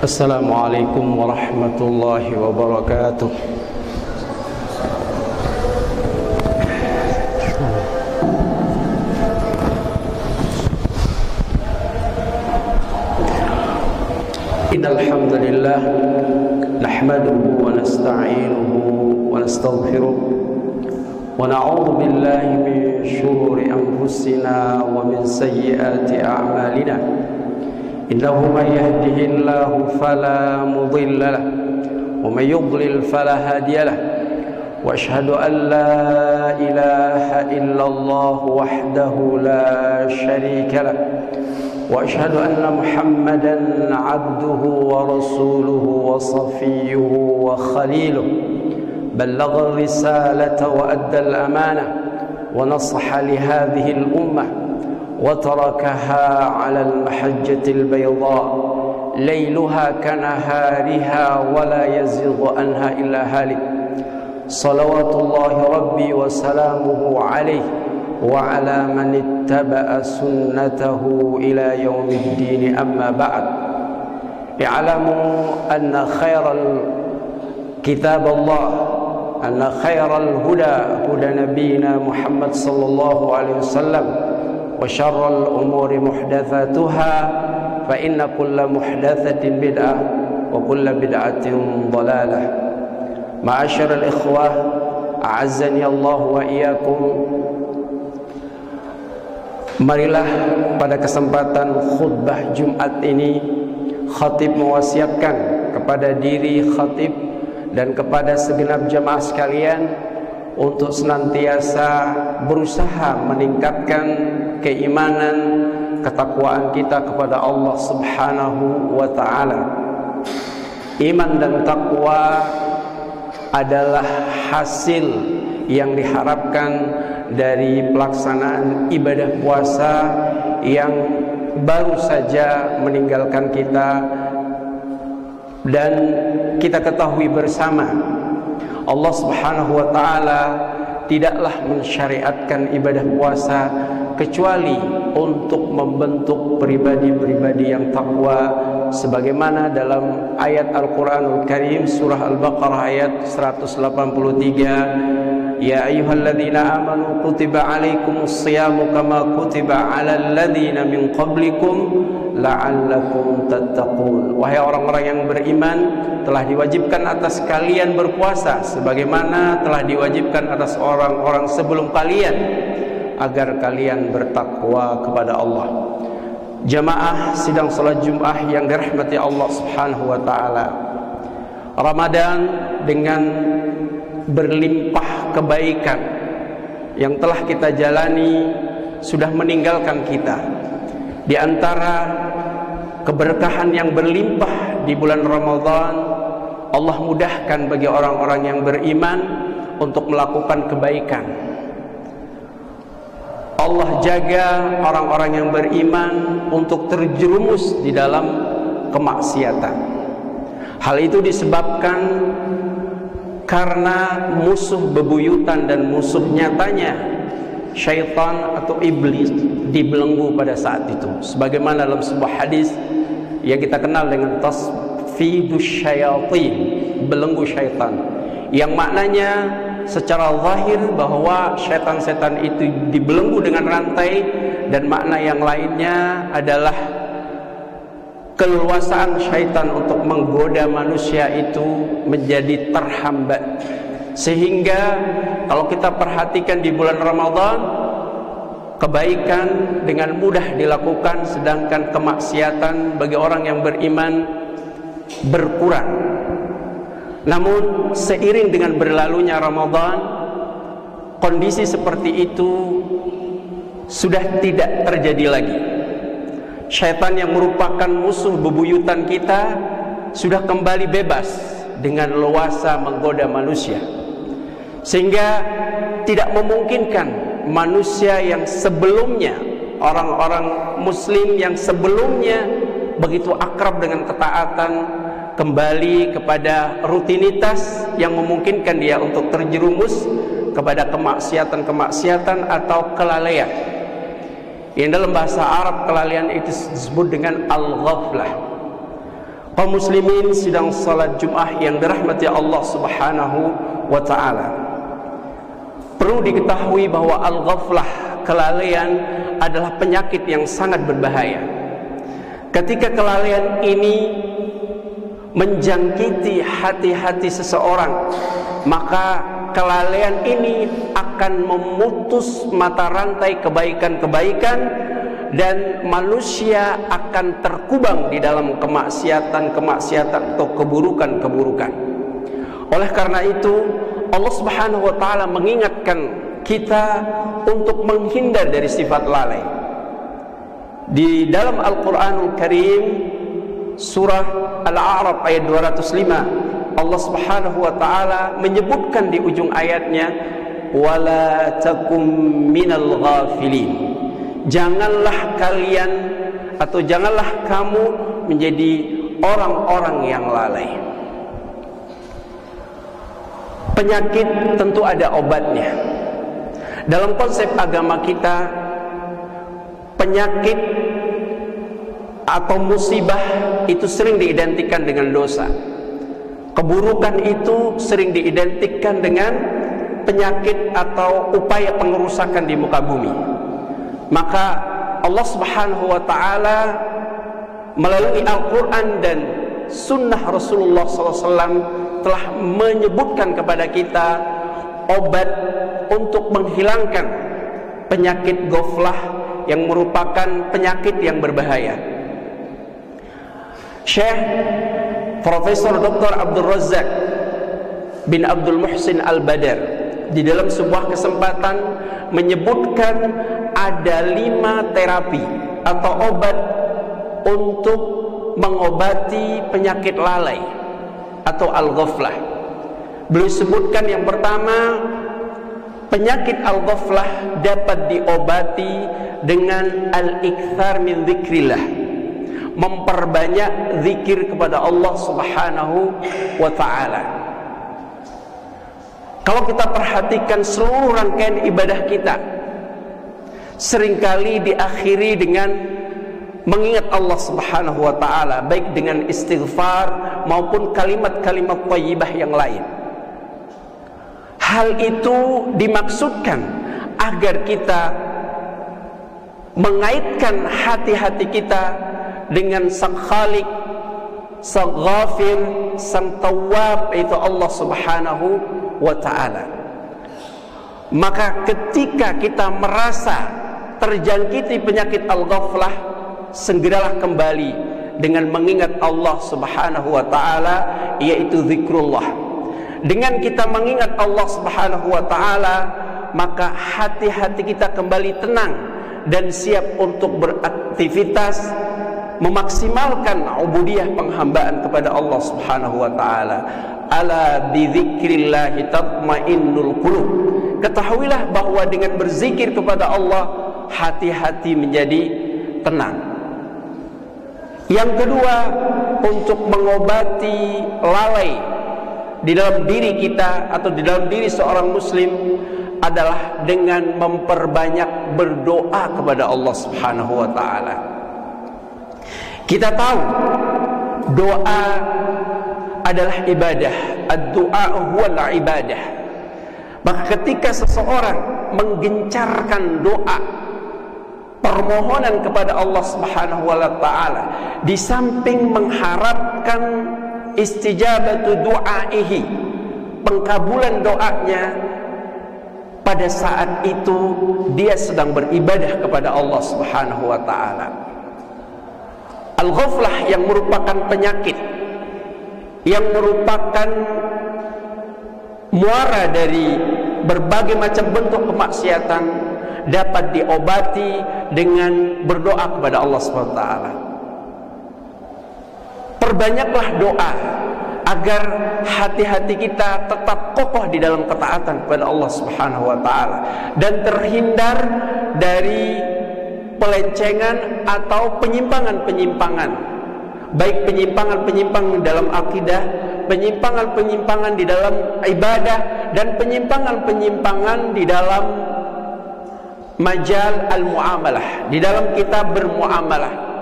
Assalamualaikum warahmatullahi wabarakatuh. Innal hamdalillah nahmaduhu wa nasta'inuhu wa nastaghfiruh wa na'udzu billahi min shururi anfusina wa min sayyiati a'malina. Innahu man yahdihillahu fala mudilla lahu wa man yudlil fala hadiya lahu wa asyhadu an la ilaha illallah wahdahu la syarika lahu wa asyhadu anna Muhammadan 'abduhu wa rasuluhu wa safiyyuhu wa khaliluhu ballagha risalata wa adda al-amanah wa nasaha li hadhihi al-ummah وتركها على المحجة البيضاء ليلها كنهارها ولا يزيغ عنها إلا هالك صلوات الله ربي وسلامه عليه وعلى من اتبع سنته إلى يوم الدين أما بعد اعلموا أن خير كتاب الله أن خير الهدى هدى نبينا محمد صلى الله عليه وسلم وشر الأمور محدثاتها فإن كل محدثة بدعة وكل بدعة ضلالة. معاشر الإخوة أعزني الله وإياكم. Marilah pada kesempatan khutbah Jumat ini khatib mewasiatkan kepada diri khatib dan kepada segenap jamaah sekalian untuk senantiasa berusaha meningkatkan keimanan, ketakwaan kita kepada Allah Subhanahu wa ta'ala. Iman dan takwa adalah hasil yang diharapkan dari pelaksanaan ibadah puasa yang baru saja meninggalkan kita. Dan kita ketahui bersama, Allah Subhanahu wa ta'ala tidaklah mensyariatkan ibadah puasa kecuali untuk membentuk pribadi-pribadi yang takwa, sebagaimana dalam ayat Al-Qur'anul Karim surah Al-Baqarah ayat 183, ya ayyuhalladzina amanu kutiba alaikumus shiyamu kama kutiba alal ladzina min qablikum la'allakum tattaqun. Wahai orang-orang yang beriman, telah diwajibkan atas kalian berpuasa sebagaimana telah diwajibkan atas orang-orang sebelum kalian, agar kalian bertakwa kepada Allah. Jamaah sidang salat Jumat yang dirahmati Allah Subhanahu wa taala, Ramadan dengan berlimpah kebaikan yang telah kita jalani sudah meninggalkan kita. Di antara keberkahan yang berlimpah di bulan Ramadan, Allah mudahkan bagi orang-orang yang beriman untuk melakukan kebaikan. Allah jaga orang-orang yang beriman untuk terjerumus di dalam kemaksiatan. Hal itu disebabkan karena musuh bebuyutan dan musuh nyatanya syaitan atau iblis dibelenggu pada saat itu, sebagaimana dalam sebuah hadis yang kita kenal dengan tasfidus syayatin, belenggu syaitan, yang maknanya secara zahir bahwa syaitan-syaitan itu dibelenggu dengan rantai, dan makna yang lainnya adalah keleluasaan syaitan untuk menggoda manusia itu menjadi terhambat. Sehingga kalau kita perhatikan di bulan Ramadan, kebaikan dengan mudah dilakukan, sedangkan kemaksiatan bagi orang yang beriman berkurang. Namun seiring dengan berlalunya Ramadan, kondisi seperti itu sudah tidak terjadi lagi. Syaitan yang merupakan musuh bebuyutan kita sudah kembali bebas dengan leluasa menggoda manusia, sehingga tidak memungkinkan manusia yang sebelumnya, orang-orang muslim yang sebelumnya begitu akrab dengan ketaatan, kembali kepada rutinitas yang memungkinkan dia untuk terjerumus kepada kemaksiatan-kemaksiatan atau kelalaian. Yang dalam bahasa Arab kelalaian itu disebut dengan al-ghaflah. Kaum muslimin sidang salat Jumat yang dirahmati Allah Subhanahu wa taala. Perlu diketahui bahwa al-ghaflah, kelalaian, adalah penyakit yang sangat berbahaya. Ketika kelalaian ini menjangkiti hati-hati seseorang, maka kelalaian ini akan memutus mata rantai kebaikan-kebaikan dan manusia akan terkubang di dalam kemaksiatan-kemaksiatan atau keburukan-keburukan. Oleh karena itu, Allah Subhanahu wa taala mengingatkan kita untuk menghindar dari sifat lalai. Di dalam Al-Qur'anul Karim surah Al-A'raf ayat 205, Allah Subhanahu wa taala menyebutkan di ujung ayatnya, wala takum minal ghafilin. Janganlah kalian atau janganlah kamu menjadi orang-orang yang lalai. Penyakit tentu ada obatnya. Dalam konsep agama kita, penyakit atau musibah itu sering diidentikan dengan dosa. Keburukan itu sering diidentikan dengan penyakit atau upaya pengerusakan di muka bumi. Maka Allah Subhanahu wa taala melalui Al-Quran dan sunnah Rasulullah SAW telah menyebutkan kepada kita obat untuk menghilangkan penyakit ghaflah yang merupakan penyakit yang berbahaya. Syekh Profesor Dr. Abdul Razak bin Abdul Muhsin Al-Badar di dalam sebuah kesempatan menyebutkan ada 5 terapi atau obat untuk mengobati penyakit lalai atau al-ghaflah. Beliau sebutkan yang pertama, penyakit al-ghaflah dapat diobati dengan al-ikthar min dzikrillah, memperbanyak zikir kepada Allah Subhanahu wa taala. Kalau kita perhatikan seluruh rangkaian ibadah kita, seringkali diakhiri dengan mengingat Allah Subhanahu wa taala, baik dengan istighfar maupun kalimat-kalimat thayyibah yang lain. Hal itu dimaksudkan agar kita mengaitkan hati-hati kita dengan Sang Khalik, Sang Ghafir, Sang Tawwab, yaitu Allah Subhanahu wa ta'ala. Maka ketika kita merasa terjangkiti penyakit al-ghaflah, segeralah kembali dengan mengingat Allah Subhanahu wa ta'ala, yaitu zikrullah. Dengan kita mengingat Allah Subhanahu wa ta'ala, maka hati-hati kita kembali tenang dan siap untuk beraktivitas, memaksimalkan ubudiyah penghambaan kepada Allah Subhanahu wa ta'ala. Ala bidzikrillahi tatmainnul qulub. Ketahuilah bahwa dengan berzikir kepada Allah, hati-hati menjadi tenang. Yang kedua, untuk mengobati lalai di dalam diri kita atau di dalam diri seorang muslim adalah dengan memperbanyak berdoa kepada Allah Subhanahu wa taala. Kita tahu doa adalah ibadah. Ad-du'a huwal ibadah. Maka ketika seseorang menggencarkan doa, permohonan kepada Allah Subhanahu wa taala, di samping mengharapkan istijabatu du'aihi, pengkabulan doanya, pada saat itu dia sedang beribadah kepada Allah Subhanahu wa taala. Al-ghaflah yang merupakan penyakit, yang merupakan muara dari berbagai macam bentuk kemaksiatan, dapat diobati dengan berdoa kepada Allah Subhanahu wa taala. Perbanyaklah doa agar hati-hati kita tetap kokoh di dalam ketaatan kepada Allah Subhanahu wa taala dan terhindar dari pelencengan atau penyimpangan-penyimpangan, baik penyimpangan-penyimpangan dalam akidah, penyimpangan-penyimpangan di dalam ibadah, dan penyimpangan-penyimpangan di dalam majal al-muamalah, di dalam kita bermuamalah.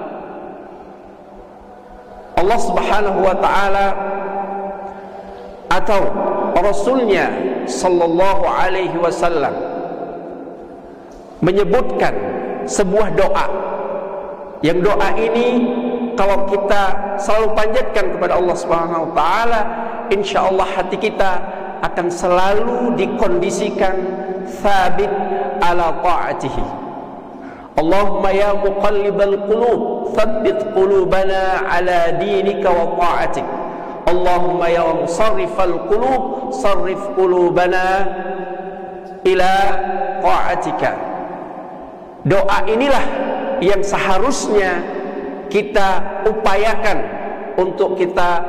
Allah Subhanahu wa taala atau Rasulnya sallallahu alaihi wasallam menyebutkan sebuah doa, yang doa ini kalau kita selalu panjatkan kepada Allah Subhanahu wa taala, insyaallah hati kita akan selalu dikondisikan thabit ala ta'atihi. Allahumma ya muqallibal qulub, tsabbit qulubana ala dinika wa ta'atik. Allahumma ya musarrifal qulub, sarrif qulubana ila ta'atika. Doa inilah yang seharusnya kita upayakan untuk kita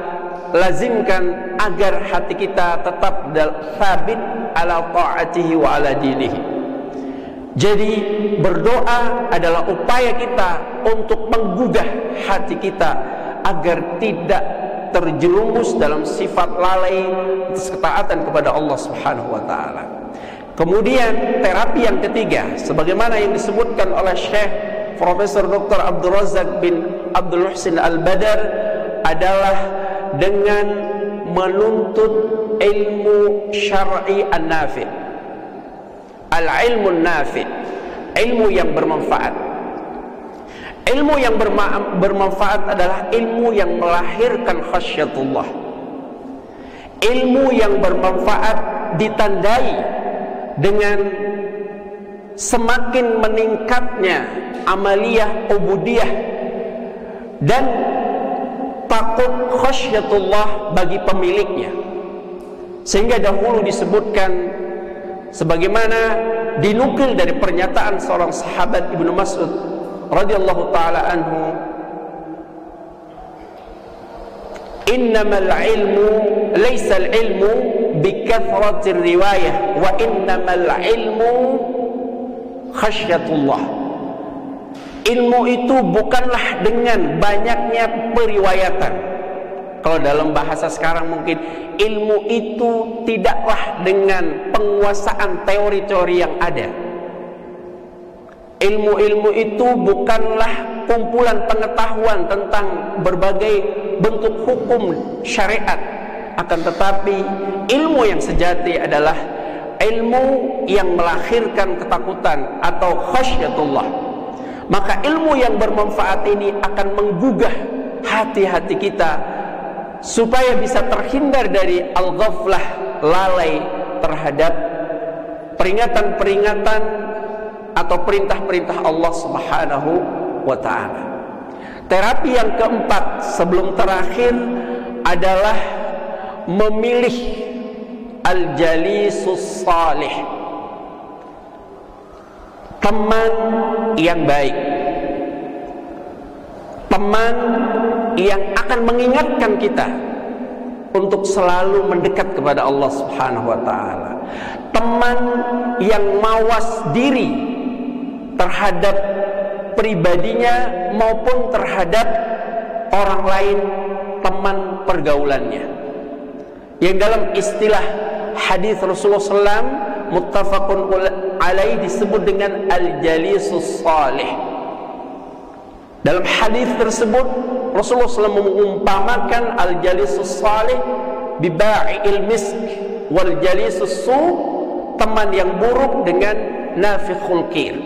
lazimkan agar hati kita tetap thabit ala ta'atihi wa ala dinihi. Jadi berdoa adalah upaya kita untuk menggugah hati kita agar tidak terjerumus dalam sifat lalai atas ketaatan kepada Allah Subhanahu wa taala. Kemudian terapi yang ketiga, sebagaimana yang disebutkan oleh Syekh Profesor Dr. Abdul Razak bin Abdul Muhsin Al-Badar, adalah dengan menuntut ilmu syar'i an-nafi', al-ilmu an-nafi', ilmu yang bermanfaat. Ilmu yang bermanfaat adalah ilmu yang melahirkan khasyatullah. Ilmu yang bermanfaat ditandai dengan semakin meningkatnya amaliyah ubudiyah dan takut khasyatullah bagi pemiliknya. Sehingga dahulu disebutkan sebagaimana dinukil dari pernyataan seorang sahabat Ibnu Mas'ud radhiyallahu taala anhu, innamal ilmu laisa al-ilmu bikathratir riwayah wa innamal ilmu khasyatullah. Ilmu itu bukanlah dengan banyaknya periwayatan. Kalau dalam bahasa sekarang mungkin ilmu itu tidaklah dengan penguasaan teori-teori yang ada. Ilmu-ilmu itu bukanlah kumpulan pengetahuan tentang berbagai bentuk hukum syariat, akan tetapi ilmu yang sejati adalah ilmu yang melahirkan ketakutan atau khasyatullah. Maka ilmu yang bermanfaat ini akan menggugah hati-hati kita supaya bisa terhindar dari al-ghaflah, lalai terhadap peringatan-peringatan atau perintah-perintah Allah Subhanahu wa ta'ala. Terapi yang keempat sebelum terakhir adalah memilih al-jalisus salih, teman yang baik, teman yang akan mengingatkan kita untuk selalu mendekat kepada Allah Subhanahu wa ta'ala, teman yang mawas diri terhadap pribadinya maupun terhadap orang lain, teman pergaulannya, yang dalam istilah hadis Rasulullah SAW muttafaqun alaih disebut dengan al-jalisus salih. Dalam hadis tersebut Rasulullah SAW mengumpamakan al-jalisus salih biba'i'il misk wal jalisus su, teman yang buruk dengan nafikhul qir.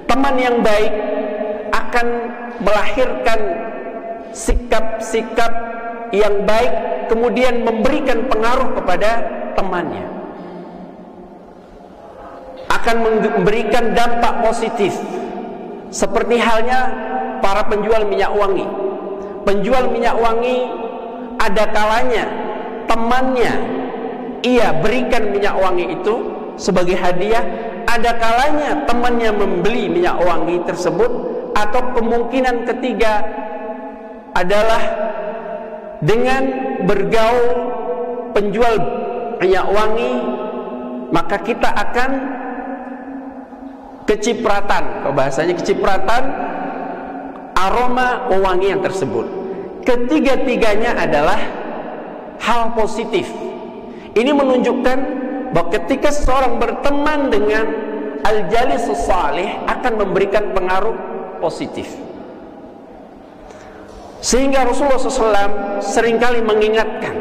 Teman yang baik akan melahirkan sikap-sikap yang baik, kemudian memberikan pengaruh kepada temannya, akan memberikan dampak positif. Seperti halnya para penjual minyak wangi. Penjual minyak wangi ada kalanya temannya ia berikan minyak wangi itu sebagai hadiah, ada kalanya temannya membeli minyak wangi tersebut, atau kemungkinan ketiga adalah dengan bergaul penjual minyak wangi, maka kita akan kecipratan, kalau bahasanya kecipratan aroma wangian tersebut. Ketiga-tiganya adalah hal positif. Ini menunjukkan bahwa ketika seseorang berteman dengan al-jalisus salih akan memberikan pengaruh positif. Sehingga Rasulullah SAW seringkali mengingatkan,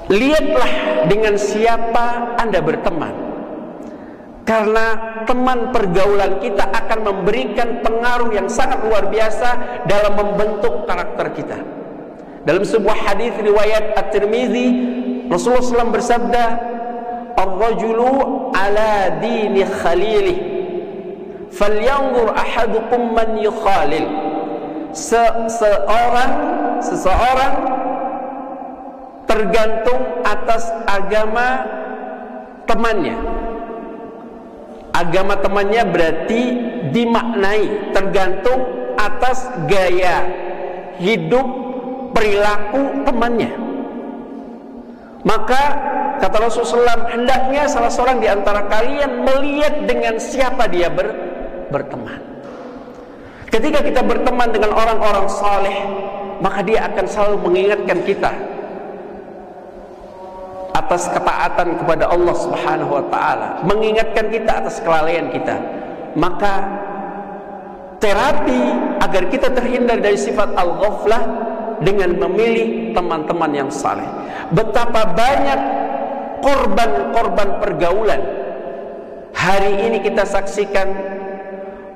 lihatlah dengan siapa Anda berteman, karena teman pergaulan kita akan memberikan pengaruh yang sangat luar biasa dalam membentuk karakter kita. Dalam sebuah hadis riwayat At-Tirmizi, Rasulullah SAW bersabda, "Ar-rajulu ala dini khalilih, falyanzur ahadukum man yukhalil." Seseorang tergantung atas agama temannya. Agama temannya berarti dimaknai tergantung atas gaya hidup, perilaku temannya. Maka kata Rasulullah SAW, hendaknya salah seorang di antara kalian melihat dengan siapa dia berteman. Ketika kita berteman dengan orang-orang saleh, maka dia akan selalu mengingatkan kita atas ketaatan kepada Allah Subhanahu wa taala, mengingatkan kita atas kelalaian kita. Maka terapi agar kita terhindar dari sifat al-ghaflah dengan memilih teman-teman yang saleh. Betapa banyak korban-korban pergaulan hari ini kita saksikan,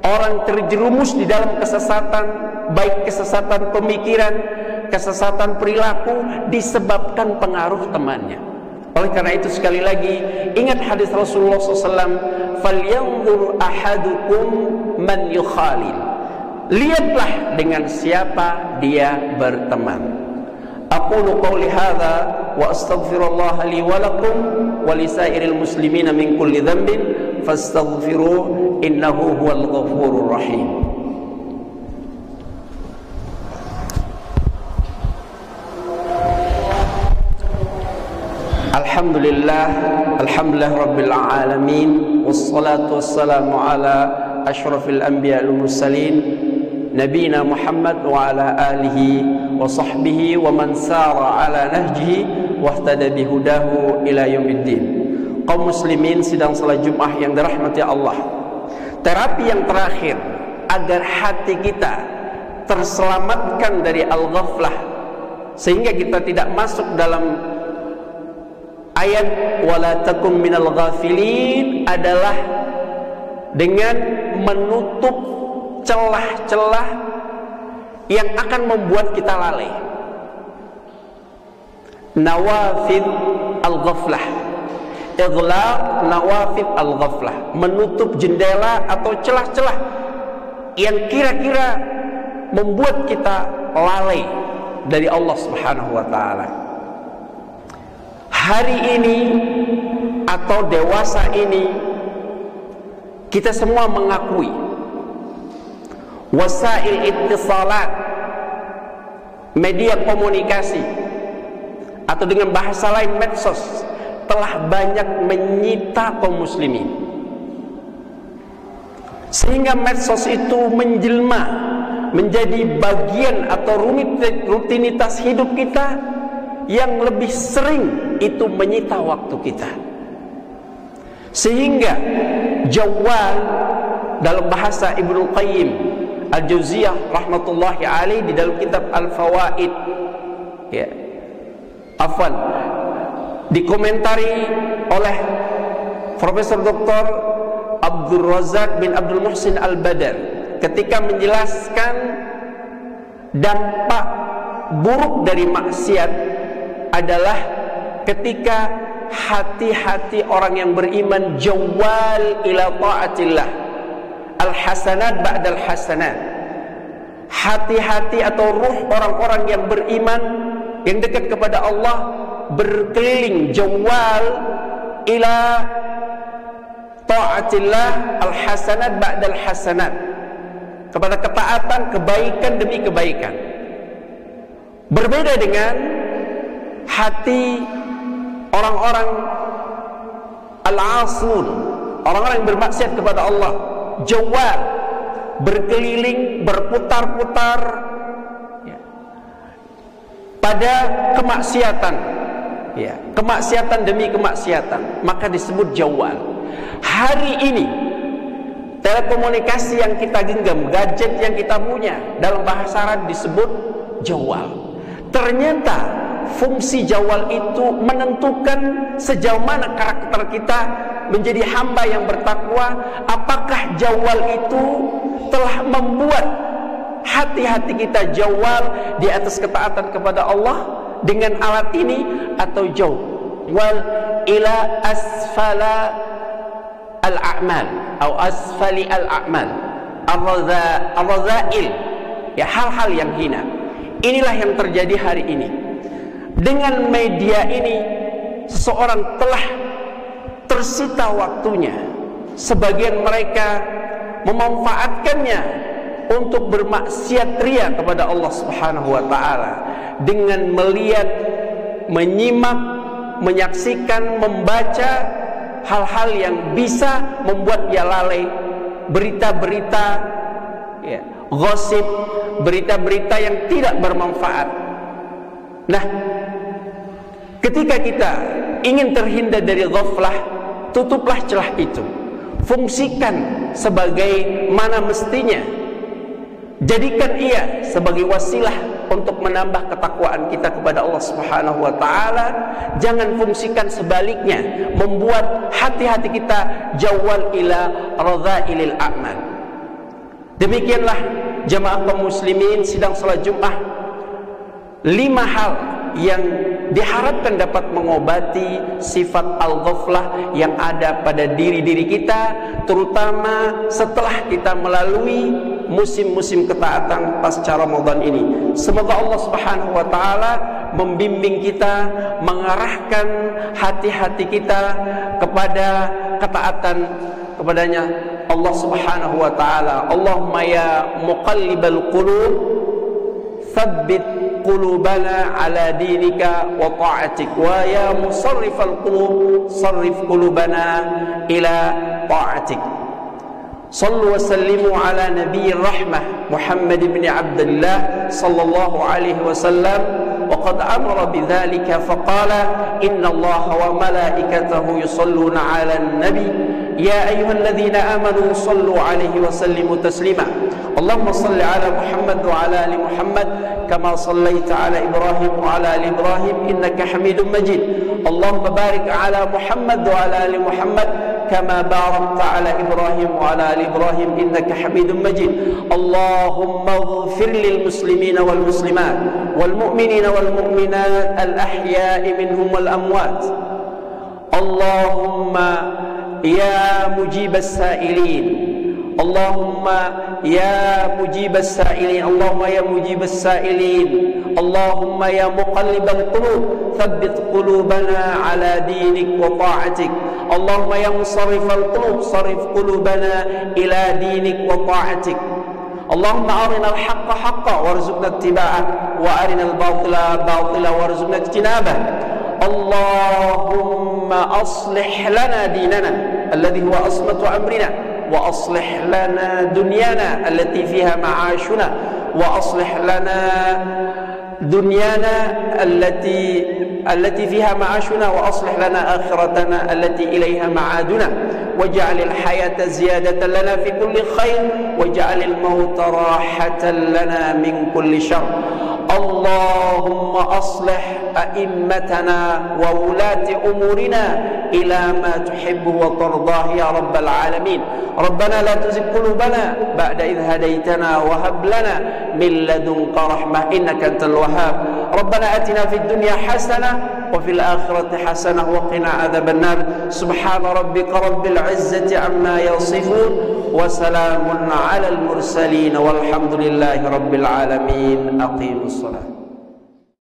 orang terjerumus di dalam kesesatan, baik kesesatan pemikiran, kesesatan perilaku, disebabkan pengaruh temannya. Oleh karena itu sekali lagi ingat hadis Rasulullah SAW, "Falyanzur ahadukum man yukhalil." Lihatlah dengan siapa dia berteman. Aqulu qawli hadza wa astaghfirullah li wa lakum wa lisairil muslimina min kulli dhanbin fastaghfiruh innahu huwal ghafurur rahim. Alhamdulillah rabbil alamin, wassalatu wassalamu ala asyrafil anbiya wal mursalin nabiyina Muhammad wa ala alihi wa sahbihi wa man sara ala nahjihi wahtada bihudahu ila yaumiddin. Kaum muslimin sidang salat Jumat yang dirahmati Allah, terapi yang terakhir agar hati kita terselamatkan dari al-ghaflah sehingga kita tidak masuk dalam ayat wala takum minal ghafilin adalah dengan menutup celah-celah yang akan membuat kita lalai. Nawafid al-ghaflah, ighlaq nawafid al-ghaflah, menutup jendela atau celah-celah yang kira-kira membuat kita lalai dari Allah Subhanahu wa taala. Hari ini atau dewasa ini kita semua mengakui wasail ittisalat, media komunikasi atau dengan bahasa lain medsos, telah banyak menyita kaum muslimin, sehingga medsos itu menjelma menjadi bagian atau rutinitas hidup kita yang lebih sering itu menyita waktu kita. Sehingga jawal dalam bahasa Ibnu Qayyim Al-Jauziyah rahmatullahi alaih di dalam kitab Al-Fawaid, ya, afwan, dikomentari oleh Profesor Dr. Abdul Razak bin Abdul Muhsin Al-Badar ketika menjelaskan dampak buruk dari maksiat adalah ketika hati-hati orang yang beriman jawal ila ta'atillah, al-hasanat ba'dal hasanat. Hati-hati atau ruh orang-orang yang beriman yang dekat kepada Allah berkeliling jawal ila ta'atillah, al-hasanat ba'dal hasanat, kepada ketaatan, kebaikan demi kebaikan. Berbeda dengan hati orang-orang al-asun, orang-orang yang bermaksiat kepada Allah, jawal, berkeliling, berputar-putar, ya, pada kemaksiatan, ya, kemaksiatan demi kemaksiatan, maka disebut jawal. Hari ini telekomunikasi yang kita genggam, gadget yang kita punya, dalam bahasa Arab disebut jawal. Ternyata fungsi jawal itu menentukan sejauh mana karakter kita menjadi hamba yang bertakwa. Apakah jawal itu telah membuat hati-hati kita jawal di atas ketaatan kepada Allah dengan alat ini, atau jauh wal ila asfala al-a'mal atau asfali al-a'mal, ar-radha'il, ya, hal-hal yang hina. Inilah yang terjadi hari ini. Dengan media ini, seseorang telah tersita waktunya. Sebagian mereka memanfaatkannya untuk bermaksiat ria kepada Allah Subhanahu wa taala dengan melihat, menyimak, menyaksikan, membaca hal-hal yang bisa membuat dia lalai. Berita-berita, ya, gosip, berita-berita yang tidak bermanfaat. Nah, ketika kita ingin terhindar dari ghaflah, tutuplah celah itu. Fungsikan sebagai mana mestinya. Jadikan ia sebagai wasilah untuk menambah ketakwaan kita kepada Allah Subhanahu wa taala. Jangan fungsikan sebaliknya, membuat hati-hati kita jawal ila radha'ilil a'mal. Demikianlah jamaah kaum muslimin sidang salat Jumat, 5 hal yang diharapkan dapat mengobati sifat al-ghaflah yang ada pada diri-diri kita, terutama setelah kita melalui musim-musim ketaatan pasca Ramadan ini. Semoga Allah Subhanahu wa taala membimbing kita, mengarahkan hati-hati kita kepada ketaatan kepadanya Allah Subhanahu wa taala. Allahumma ya muqallibal qulub tsabbit qulubana ala dinika wa ta'atik, wa ya musarrifal qulub sarrif qulubana ila ta'atik. Sallu wa sallimu ala nabiyir rahmah Muhammad ibn Abdullah sallallahu alaihi wasallam. وقد أمر بذلك فقال إن الله وملائكته يصلون على النبي يا أيها الذين آمنوا صلوا عليه وسلموا تسليما اللهم صل على محمد وعلى آل محمد كما صليت على إبراهيم وعلى آل إبراهيم إنك حميد مجيد اللهم بارك على محمد وعلى آل محمد كما باركت على إبراهيم وعلى آل إبراهيم إنك حميد مجيد اللهم اغفر للمسلمين والمسلمات والمؤمنين والمؤمنات الأحياء منهم والأموات اللهم يا مجيب السائلين اللهم يا مجيب السائلين اللهم يا مجيب السائلين اللهم يا مقلب القلوب ثبت قلوبنا على دينك وطاعتك اللهم يا مصرف القلوب صرف قلوبنا إلى دينك وطاعتك اللهم أرنا الحق حقا وارزقنا اتباعه وأرنا الباطل باطلا وارزقنا اجتنابه اللهم أصلح لنا ديننا الذي هو عصمة أمرنا وأصلح لنا دنيانا التي فيها معاشنا وأصلح لنا دنيانا التي فيها معاشنا وأصلح لنا آخرتنا التي إليها معادنا واجعل الحياة زيادة لنا في كل خير واجعل الموت راحة لنا من كل شر اللهم أصلح أئمتنا وولاة أمورنا إلى ما تحب وترضاه يا رب العالمين ربنا لا تزغ قلوبنا بعد إذ هديتنا وهب لنا من لدنك رحمة إنك أنت الوهاب ربنا آتنا في الدنيا حسنة وفي الآخرة حسنة وقنا عذاب النار سبحان ربك رب العزة عما يصفون وسلام على المرسلين والحمد لله رب العالمين أقيموا الصلاة